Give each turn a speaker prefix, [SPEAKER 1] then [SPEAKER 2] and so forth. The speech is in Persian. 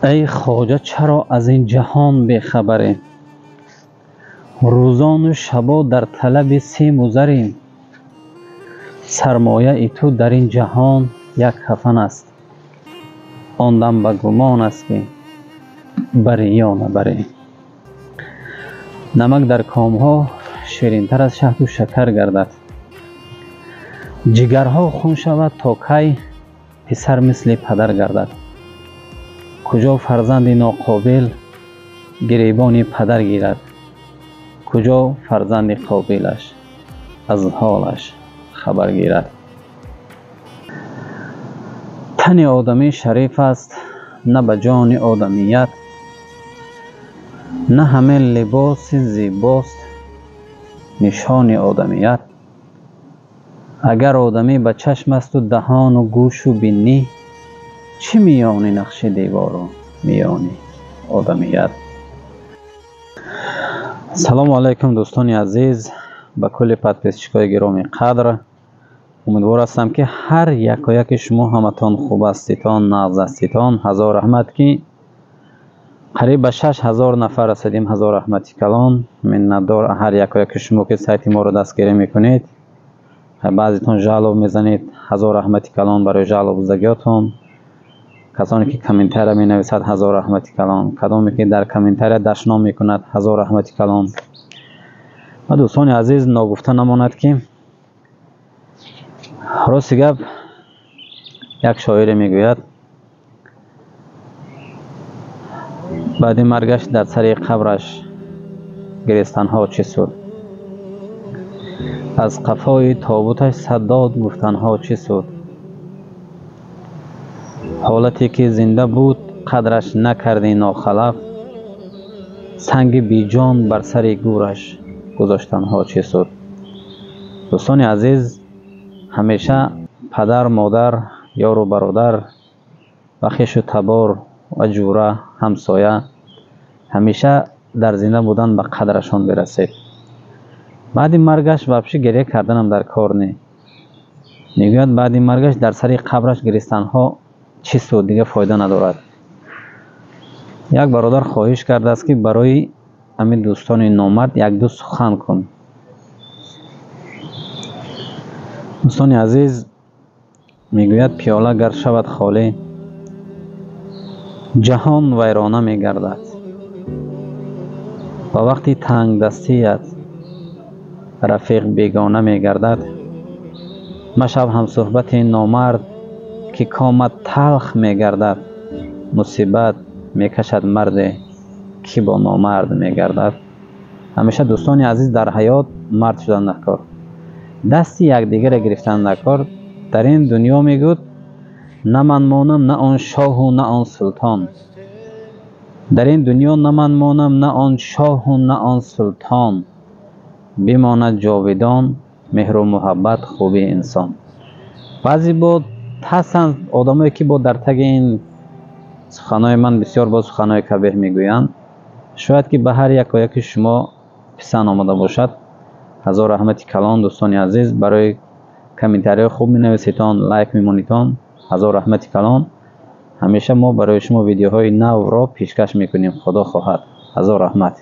[SPEAKER 1] ای خواجه چرا از این جهان بیخبری؟ روزان و شبا در طلب سیم و زریم. سرمایه ای تو در این جهان یک کفن است، آن دم به گمان است که بری یا نبری. نمک در کام ها شیرین تر از شهد و شکر گردد. جگرها خون شود تا کی پسر مثل پدر گردد. کجا فرزند ناقابل گریبان پدر گیرد، کجا فرزند قابلش از حالش خبر گیرد. تن آدمی شریف است نه به جان آدمیت، نه همه لباس زیباست نشان آدمیت. اگر آدمی به چشم است و دهان و گوش و بینی، چی میانی نقش دیوار و میانی آدمیت. سلام علیکم دوستان عزیز، به کل پادپیسچکای گرامی قدر. امیدوار هستم که هر یک شما همتان خوب هستیتان، نغز هستیتان. هزار رحمت که قریب به 6000 نفر رسیدیم. هزار رحمتی کلان. منتدار هر یک شما که سایت ما رو دستگیری میکنید. بعضیتون جالب میزنید، هزار رحمتی کلان برای جالب زگیاتون. کسانی که کامنتر می نویسد هزار رحمتی کلان، کدامی که در کامنتر دشنام میکند هزار رحمتی کلان. و دوستان عزیز، ناگفته نماند که راستی گپ یک شاعر میگوید بعد مرگش در سر قبرش گریستن ها چه سود، از قفای تابوتش صداد گفتن ها چه سود. حالتی که زنده بود قدرش نکردی ناخلف، سنگ بی جان بر سر گورش گذاشتن ها چه سود. دوستان عزیز، همیشه پدر، مادر، یار و برادر و خویش و تبار و جوره، همسایه همیشه در زنده بودن به قدرشان برسید. بعد مرگش واپسی گریه کردنم در کار نی. میگوید بعد مرگش در سر قبرش گریستن ها چی سود، دیگه فایده ندارد. یک برادر خواهش کرده است که برای همین دوستان نامرد یک دو سخن کن. دوستان عزیز، میگوید پیاله گر شود خالی، جهان ویرانه میگردد. و وقتی تنگ دستیت رفیق بیگانه میگردد، مشب هم صحبت نامرد که کامت تلخ میگردد. مصیبت میکشد مرد که با نامرد میگردد. همیشه دوستان عزیز در حیات مرد شدن نکار، دستی یک دیگر گرفتن نکار. در این دنیا میگود نه من مانم نه آن شاه و نه آن سلطان. در این دنیا نه من مانم نه آن شاه و نه آن سلطان. بماند جاودان مهر و محبت خوبی انسان. بعضی بود هستند آدمایی که با در تگ این سخنای من بسیار با سخنای کبیر میگویند. شاید که به هر یک شما پسند آمده باشد. هزار رحمتی کلان دوستان عزیز. برای کامنتاری خوب می نویسیتان، لایک میمونیتان. هزار رحمتی کلان. همیشه ما برای شما ویدیوهای نو را پیشکش میکنیم. خدا خواهد. هزار رحمت.